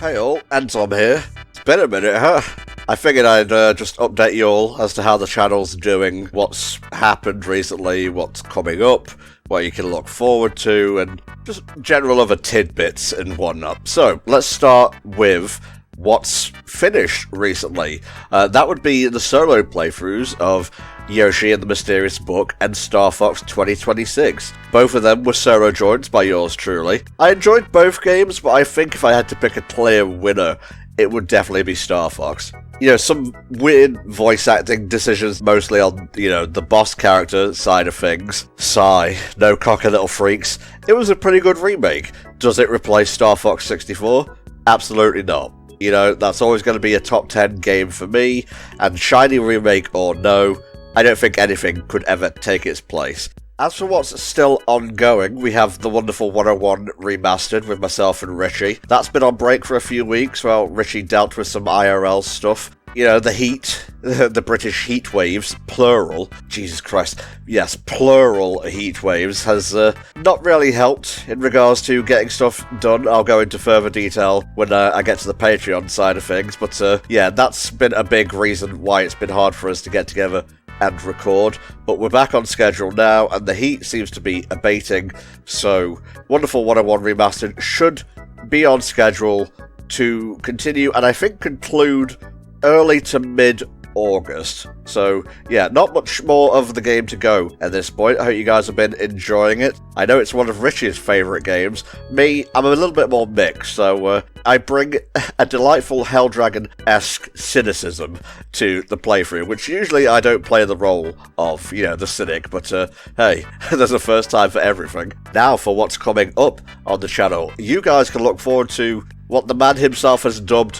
Hey all, Anton here. It's been a minute, huh? I figured I'd just update you all as to how the channel's doing, what's happened recently, what's coming up, what you can look forward to, and just general other tidbits and whatnot. So, let's start with what's finished recently. That would be the solo playthroughs of Yoshi and the Mysterious Book and Star Fox 2026. Both of them were solo joints by yours truly. I enjoyed both games, but I think if I had to pick a clear winner, it would definitely be Star Fox. You know, some weird voice acting decisions, mostly on, the boss character side of things. Sigh, no cocky little freaks. It was a pretty good remake. Does it replace Star Fox 64? Absolutely not. You know, that's always going to be a top 10 game for me, and shiny remake or no, I don't think anything could ever take its place. As for what's still ongoing, we have the wonderful 101 remastered with myself and Richie. That's been on break for a few weeks while Richie dealt with some IRL stuff. You know, the heat, the British heat waves, plural, Jesus Christ, yes, plural heat waves, has not really helped in regards to getting stuff done. I'll go into further detail when I get to the Patreon side of things, but yeah, that's been a big reason why it's been hard for us to get together and record, but we're back on schedule now, and the heat seems to be abating, so Wonderful 101 Remastered should be on schedule to continue, and I think conclude early to mid-August. So, yeah, not much more of the game to go at this point. I hope you guys have been enjoying it. I know it's one of Richie's favourite games. Me, I'm a little bit more mixed, so I bring a delightful Hell Dragon-esque cynicism to the playthrough, which usually I don't play the role of, the cynic, but hey, there's a first time for everything. Now for what's coming up on the channel. You guys can look forward to what the man himself has dubbed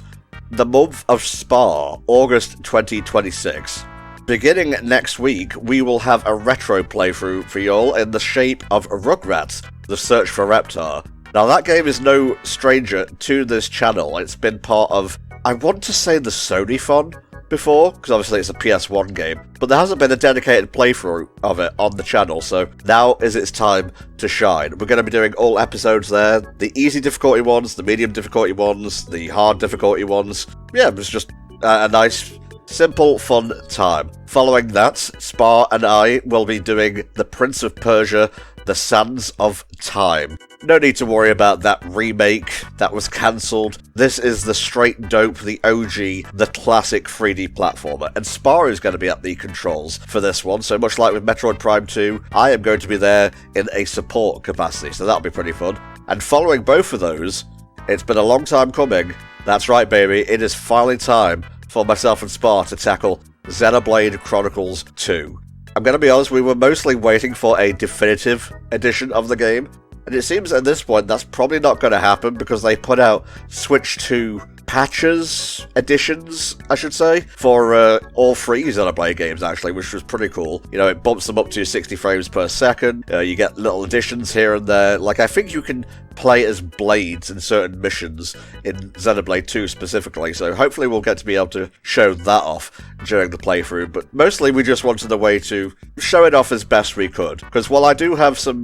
the month of Spa, August 2026. Beginning next week, we will have a retro playthrough for y'all in the shape of Rugrats, The Search for Reptar. Now that game is no stranger to this channel. It's been part of, I want to say, the Sony Fun before, because obviously it's a PS1 game, but there hasn't been a dedicated playthrough of it on the channel, so now is its time to shine. We're going to be doing all episodes there, the easy difficulty ones, the medium difficulty ones, the hard difficulty ones. Yeah, it was just a nice, simple, fun time. Following that, Spa and I will be doing The Prince of Persia, The Sands of Time. No need to worry about that remake that was cancelled. This is the straight dope, the OG, the classic 3D platformer. And Spa is going to be at the controls for this one, so much like with Metroid Prime 2, I am going to be there in a support capacity, so that'll be pretty fun. And following both of those, it's been a long time coming. That's right, baby, it is finally time for myself and Spa to tackle Xenoblade Chronicles 2. I'm going to be honest, we were mostly waiting for a definitive edition of the game, and it seems at this point that's probably not going to happen because they put out Switch 2 patches, editions, I should say, for all three Xenoblade games actually, which was pretty cool. You know, it bumps them up to 60 frames per second, you get little additions here and there, like I think you can play as blades in certain missions in Xenoblade 2 specifically, so hopefully we'll get to be able to show that off during the playthrough, but mostly we just wanted a way to show it off as best we could, because while I do have some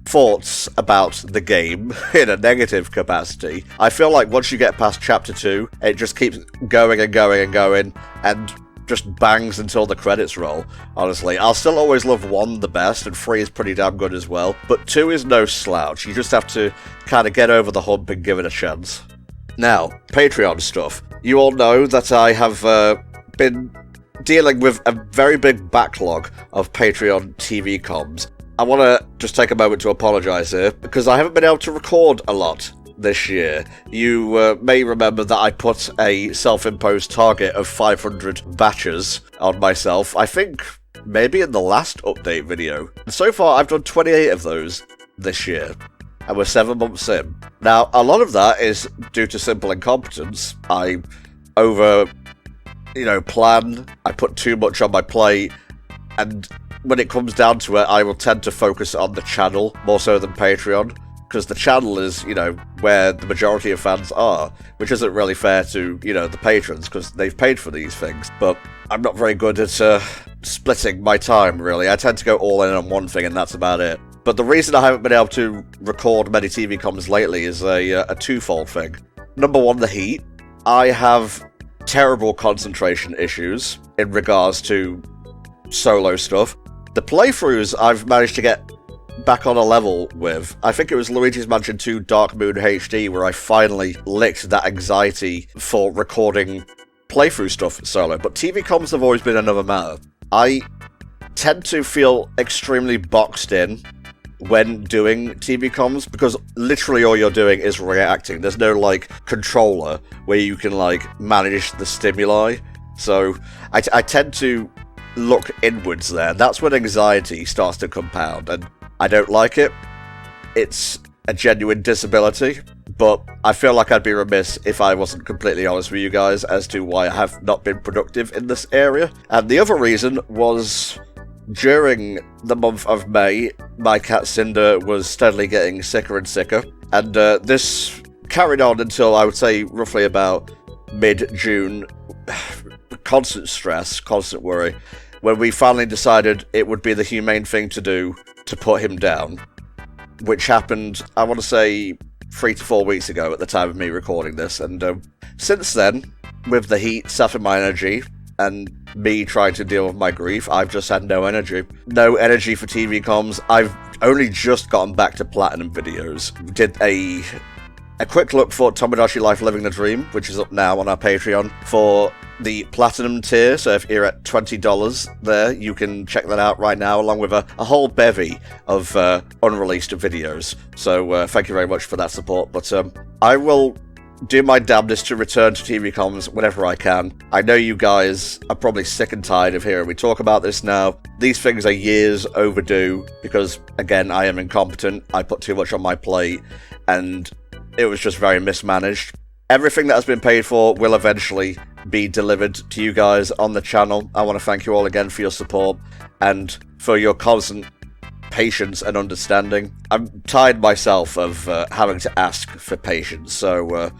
thoughts about the game in a negative capacity, I feel like once you get past Chapter 2, it just keeps going and going and going, and just bangs until the credits roll, honestly. I'll still always love 1 the best, and 3 is pretty damn good as well, but 2 is no slouch. You just have to kind of get over the hump and give it a chance. Now, Patreon stuff. You all know that I have been dealing with a very big backlog of Patreon TV comms. I want to just take a moment to apologise here, because I haven't been able to record a lot this year. You may remember that I put a self-imposed target of 500 batches on myself, I think maybe in the last update video. And so far I've done 28 of those this year, and we're 7 months in. Now, a lot of that is due to simple incompetence. I plan, I put too much on my plate, and when it comes down to it, I will tend to focus on the channel more so than Patreon, because the channel is, where the majority of fans are, which isn't really fair to, the patrons, because they've paid for these things. But I'm not very good at splitting my time, really. I tend to go all in on one thing, and that's about it. But the reason I haven't been able to record many TV comms lately is a twofold thing. number one, the heat. I have terrible concentration issues in regards to solo stuff. The playthroughs I've managed to get back on a level with. I think it was Luigi's Mansion 2 Dark Moon HD where I finally licked that anxiety for recording playthrough stuff solo, but TV comms have always been another matter. I tend to feel extremely boxed in when doing TV comms because literally all you're doing is reacting. There's no like controller where you can like manage the stimuli, so I tend to look inwards there. That's when anxiety starts to compound, and I don't like it. It's a genuine disability, but I feel like I'd be remiss if I wasn't completely honest with you guys as to why I have not been productive in this area. And the other reason was during the month of May, my cat Cinder was steadily getting sicker and sicker, and this carried on until I would say roughly about mid-June. Constant stress, constant worry, when we finally decided it would be the humane thing to do to put him down, which happened, I want to say, 3 to 4 weeks ago at the time of me recording this, and since then, with the heat sapping my energy, and me trying to deal with my grief, I've just had no energy. No energy for TV comms. I've only just gotten back to Platinum videos. Did a quick look for Tomodachi Life Living the Dream, which is up now on our Patreon, for the Platinum tier, so if you're at $20 there, you can check that out right now, along with a whole bevy of unreleased videos. So thank you very much for that support, but I will do my damnedest to return to TV comms whenever I can. I know you guys are probably sick and tired of hearing me talk about this now. These things are years overdue, because, again, I am incompetent, I put too much on my plate, and it was just very mismanaged. Everything that has been paid for will eventually be delivered to you guys on the channel. I want to thank you all again for your support and for your constant patience and understanding. I'm tired myself of having to ask for patience, so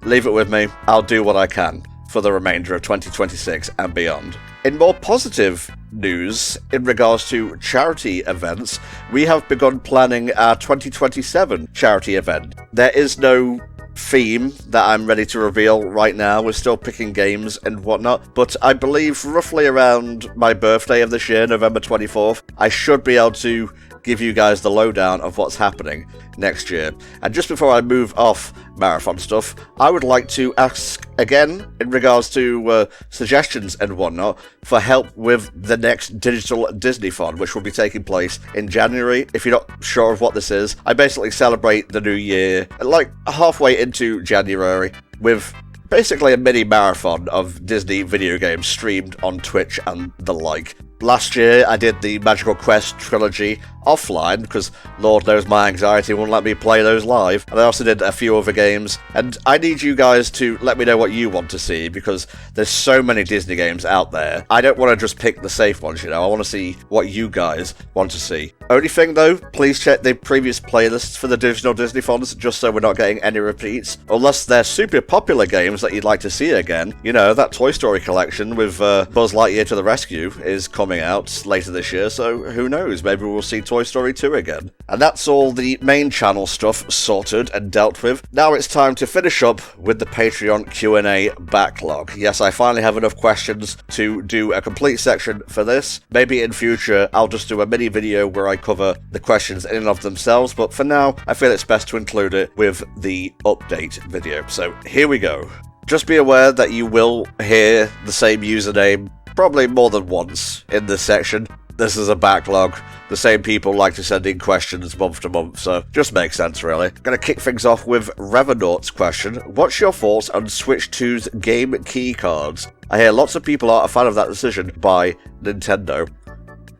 leave it with me. I'll do what I can for the remainder of 2026 and beyond. In more positive news, in regards to charity events, we have begun planning our 2027 charity event. There is no theme that I'm ready to reveal right now. We're still picking games and whatnot, but I believe roughly around my birthday of this year, November 24th, I should be able to give you guys the lowdown of what's happening next year. And just before I move off marathon stuff, I would like to ask again, in regards to suggestions and whatnot, for help with the next digital Disney Fund, which will be taking place in January. If you're not sure of what this is, I basically celebrate the new year like halfway into January with basically a mini marathon of Disney video games streamed on Twitch and the like. Last year, I did the Magical Quest trilogy offline, because Lord knows my anxiety won't let me play those live. And I also did a few other games, and I need you guys to let me know what you want to see, because there's so many Disney games out there. I don't want to just pick the safe ones, you know, I want to see what you guys want to see. Only thing though, please check the previous playlists for the digital Disney funds, just so we're not getting any repeats. Unless they're super popular games that you'd like to see again. You know, that Toy Story collection with Buzz Lightyear to the Rescue is coming out later this year, so who knows, maybe we'll see Toy Story 2 again. And that's all the main channel stuff sorted and dealt with. Now it's time to finish up with the Patreon Q&A backlog. Yes, I finally have enough questions to do a complete section for this. Maybe in future I'll just do a mini video where I cover the questions in and of themselves, but for now I feel it's best to include it with the update video. So here we go. Just be aware that you will hear the same username probably more than once in this section. This is a backlog. The same people like to send in questions month to month, so just makes sense really. Gonna kick things off with Revenaught's question. What's your thoughts on Switch 2's game key cards? I hear lots of people are a fan of that decision by Nintendo.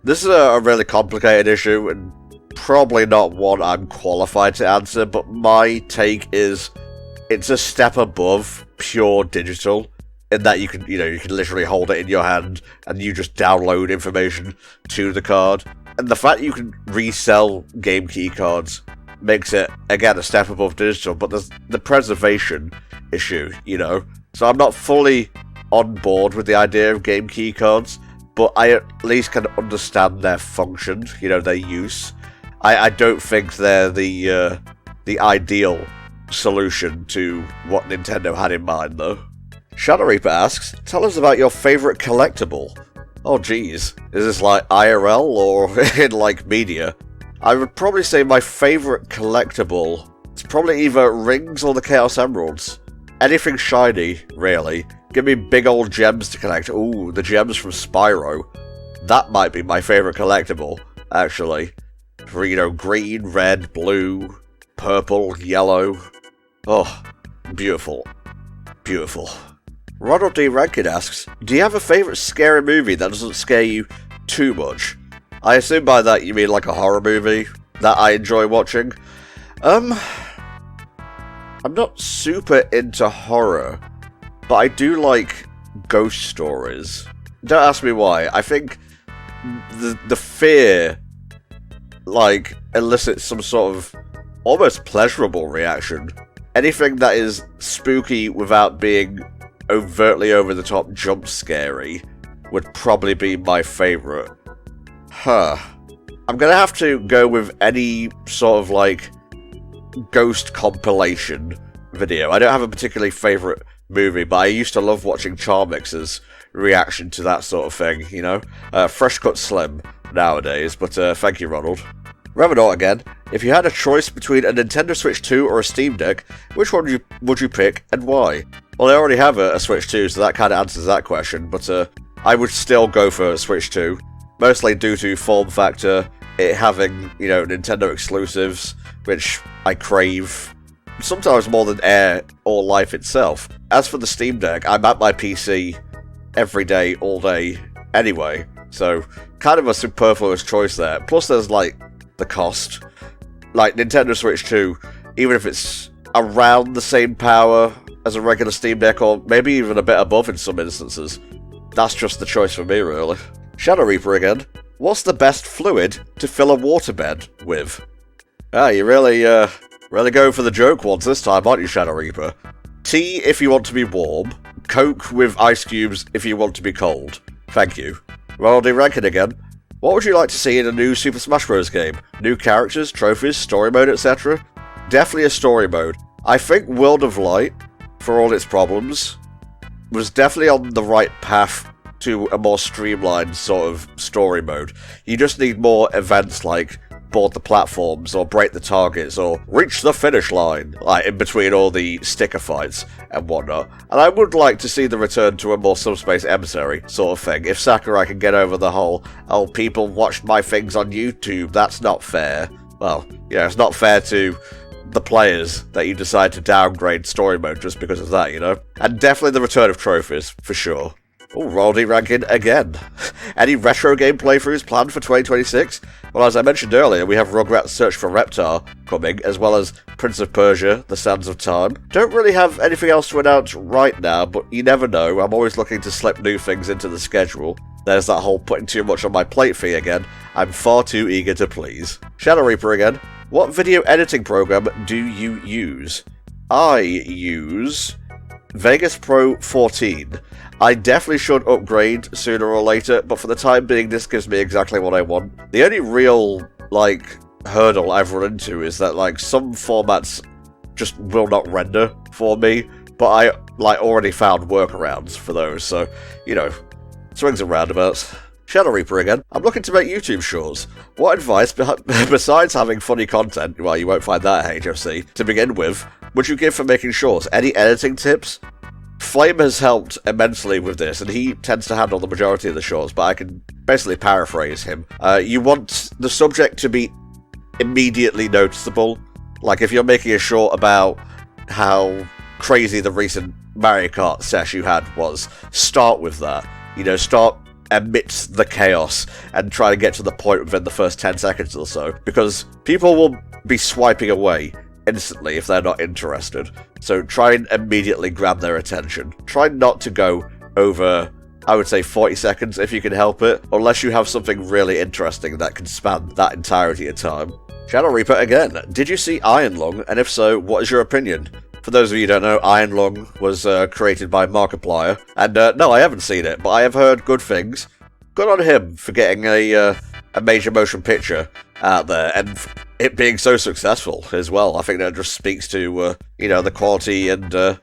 This is a really complicated issue, and probably not one I'm qualified to answer, but my take is it's a step above pure digital, in that you can literally hold it in your hand and you just download information to the card. And the fact you can resell game key cards makes it, again, a step above digital, but there's the preservation issue, you know? So I'm not fully on board with the idea of game key cards, but I at least can understand their function, you know, their use. I don't think they're the ideal solution to what Nintendo had in mind, though. Shadow Reaper asks, tell us about your favourite collectible. Oh geez, is this like IRL or in like media? I would probably say my favourite collectible is probably either rings or the Chaos Emeralds. Anything shiny, really. Give me big old gems to collect. Ooh, the gems from Spyro. That might be my favourite collectible, actually. For, you know, green, red, blue, purple, yellow. Oh, beautiful. Beautiful. Ronald D. Rankin asks, do you have a favourite scary movie that doesn't scare you too much? I assume by that you mean like a horror movie that I enjoy watching. I'm not super into horror, but I do like ghost stories. Don't ask me why. I think the fear, like, elicits some sort of almost pleasurable reaction. Anything that is spooky without being overtly over-the-top jump scary would probably be my favourite. I'm gonna have to go with any sort of, like, ghost compilation video. I don't have a particularly favourite movie, but I used to love watching Charmix's reaction to that sort of thing, you know? Fresh cut slim nowadays, but thank you, Ronald. Revenant again, if you had a choice between a Nintendo Switch 2 or a Steam Deck, which one would you pick and why? Well, I already have a Switch 2, so that kind of answers that question, but I would still go for Switch 2, mostly due to form factor, it having, you know, Nintendo exclusives, which I crave, sometimes more than air or life itself. As for the Steam Deck, I'm at my PC every day, all day, anyway, so kind of a superfluous choice there. Plus there's, like, the cost. Like, Nintendo Switch 2, even if it's around the same power as a regular Steam Deck, or maybe even a bit above in some instances, that's just the choice for me, really. Shadow Reaper again. What's the best fluid to fill a waterbed with? Ah, you're really going for the joke ones this time, aren't you, Shadow Reaper? Tea if you want to be warm, Coke with ice cubes if you want to be cold. Thank you. Ronald D. Rankin again. What would you like to see in a new Super Smash Bros. Game? New characters, trophies, story mode, etc.? Definitely a story mode. I think World of Light, for all its problems, was definitely on the right path to a more streamlined sort of story mode. You just need more events like board the platforms, or break the targets, or reach the finish line, like in between all the sticker fights and whatnot. And I would like to see the return to a more subspace emissary sort of thing. If Sakurai can get over the whole, oh, people watched my things on YouTube, that's not fair. Well, yeah, it's not fair to the players that you decide to downgrade story mode just because of that, you know? And definitely the return of trophies, for sure. Oh, Roldy Rankin again. Any retro game playthroughs planned for 2026? Well, as I mentioned earlier, we have Rugrats Search for Reptar coming, as well as Prince of Persia, The Sands of Time. Don't really have anything else to announce right now, but you never know. I'm always looking to slip new things into the schedule. There's that whole putting too much on my plate fee again. I'm far too eager to please. Shadow Reaper again. What video editing program do you use? I use Vegas Pro 14. I definitely should upgrade sooner or later, but for the time being, this gives me exactly what I want. The only real, like, hurdle I've run into is that, like, some formats just will not render for me, but I, like, already found workarounds for those, so, you know, swings and roundabouts. Shadow Reaper again. I'm looking to make YouTube shorts. What advice, besides having funny content, well, you won't find that at HFC, to begin with, would you give for making shorts? Any editing tips? Flame has helped immensely with this, and he tends to handle the majority of the shorts, but I can basically paraphrase him. You want the subject to be immediately noticeable. Like, if you're making a short about how crazy the recent Mario Kart sesh you had was, start with that. You know, start amidst the chaos and try to get to the point within the first 10 seconds or so, because people will be swiping away instantly if they're not interested. So try and immediately grab their attention. Try not to go over, I would say, 40 seconds if you can help it, unless you have something really interesting that can span that entirety of time. Shadow Reaper again. Did you see Iron Lung? And if so, what is your opinion? For those of you who don't know, Iron Lung was created by Markiplier. And no, I haven't seen it, but I have heard good things. Good on him for getting a major motion picture out there. And it being so successful as well. I think that just speaks to, the quality and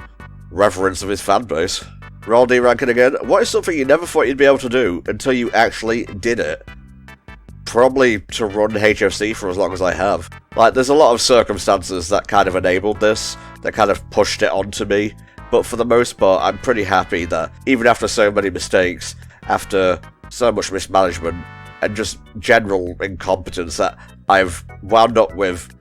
reverence of his fan base. Roll D ranking again. What is something you never thought you'd be able to do until you actually did it? Probably to run HFC for as long as I have. Like, there's a lot of circumstances that kind of enabled this, that kind of pushed it onto me, but for the most part, I'm pretty happy that even after so many mistakes, after so much mismanagement, and just general incompetence, that I've wound up with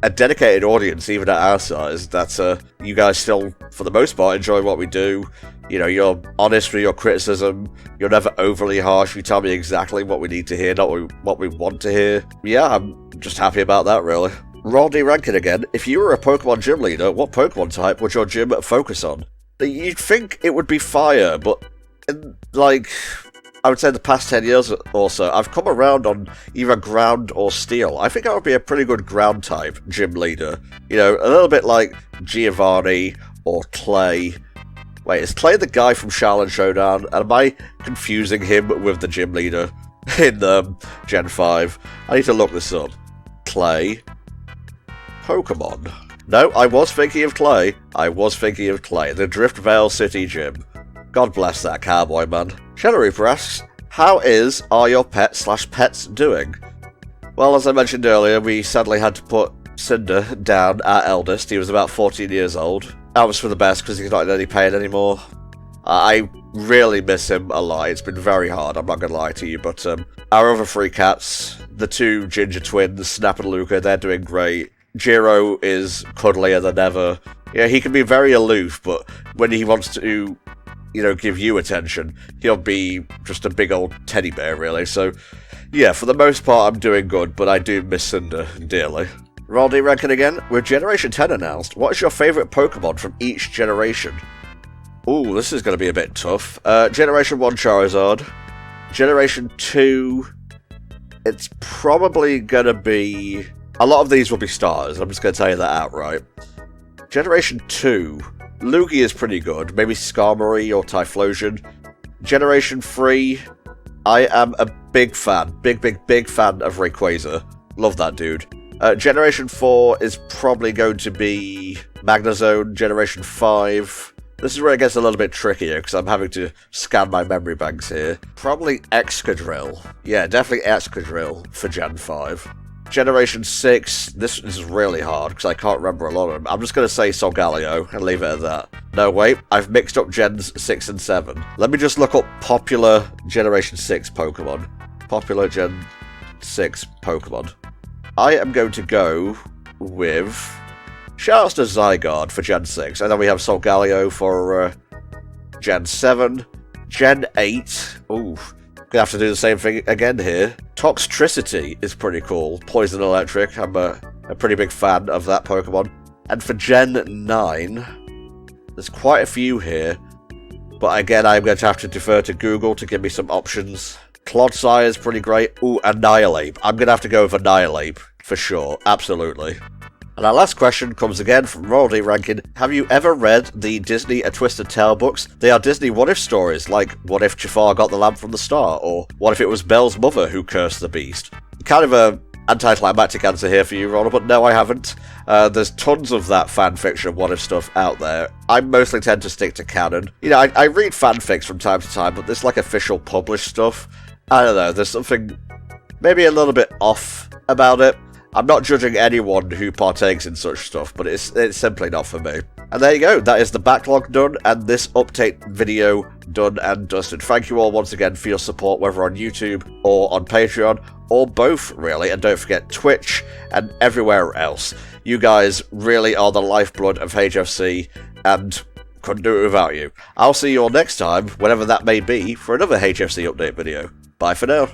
a dedicated audience, even at our size, that you guys still, for the most part, enjoy what we do. You're honest with your criticism, you're never overly harsh, you tell me exactly what we need to hear, not what we want to hear. Yeah, I'm just happy about that, really. Raw D ranking again. If you were a Pokemon gym leader, what Pokemon type would your gym focus on? You'd think it would be fire, but in, I would say the past 10 years or so, I've come around on either ground or steel. I think I would be a pretty good ground type gym leader. A little bit like Giovanni or Clay. Wait, is Clay the guy from Charlotte Showdown? And am I confusing him with the gym leader in Gen 5? I need to look this up. Clay. Pokemon. No, I was thinking of Clay. The Drift Vale City Gym. God bless that cowboy, man. Shadow Reaper asks, how are your pets doing? Well, as I mentioned earlier, we sadly had to put Cinder down, our eldest. He was about 14 years old. That was for the best, because he's not in any pain anymore. I really miss him a lot. It's been very hard, I'm not going to lie to you, but our other 3 cats, the 2 ginger twins, Snap and Luca, they're doing great. Jiro is cuddlier than ever. Yeah, he can be very aloof, but when he wants to, give you attention, he'll be just a big old teddy bear, really. So, yeah, for the most part, I'm doing good, but I do miss Cinder dearly. Raldi ranking again. With Generation 10 announced, what is your favourite Pokemon from each generation? Ooh, this is going to be a bit tough. Generation 1 Charizard. Generation 2, it's probably going to be... A lot of these will be starters, I'm just going to tell you that outright. Generation 2, Lugia is pretty good, maybe Skarmory or Typhlosion. Generation 3, I am a big fan, big fan of Rayquaza. Love that dude. Generation 4 is probably going to be Magnezone. Generation 5, this is where it gets a little bit trickier, because I'm having to scan my memory banks here. Probably Excadrill. Yeah, definitely Excadrill for Gen 5. Generation 6, this is really hard, because I can't remember a lot of them. I'm just going to say Solgaleo, and leave it at that. No, wait, I've mixed up Gens 6 and 7. Let me just look up popular Generation 6 Pokemon. Popular Gen 6 Pokemon. I am going to go with... Shoutouts to Zygarde for Gen 6, and then we have Solgaleo for Gen 7. Gen 8, ooh... Gonna have to do the same thing again here. Toxtricity is pretty cool. Poison Electric, I'm a pretty big fan of that Pokemon. And for Gen 9, there's quite a few here. But again, I'm going to have to defer to Google to give me some options. Clodsire is pretty great. Ooh, Annihilate. I'm going to have to go with Annihilate, for sure. Absolutely. And our last question comes again from Royalty Ranking. Have you ever read the Disney A Twisted Tale books? They are Disney what-if stories, like what if Jafar got the lamp from the start, or what if it was Belle's mother who cursed the beast? Kind of a anticlimactic answer here for you, Ronald, but no, I haven't. There's tons of that fanfiction what-if stuff out there. I mostly tend to stick to canon. I read fanfics from time to time, but this like official published stuff, I don't know, there's something maybe a little bit off about it. I'm not judging anyone who partakes in such stuff, but it's simply not for me. And there you go, that is the backlog done, and this update video done and dusted. Thank you all once again for your support, whether on YouTube or on Patreon, or both, really, and don't forget Twitch and everywhere else. You guys really are the lifeblood of HFC, and couldn't do it without you. I'll see you all next time, whenever that may be, for another HFC update video. Bye for now.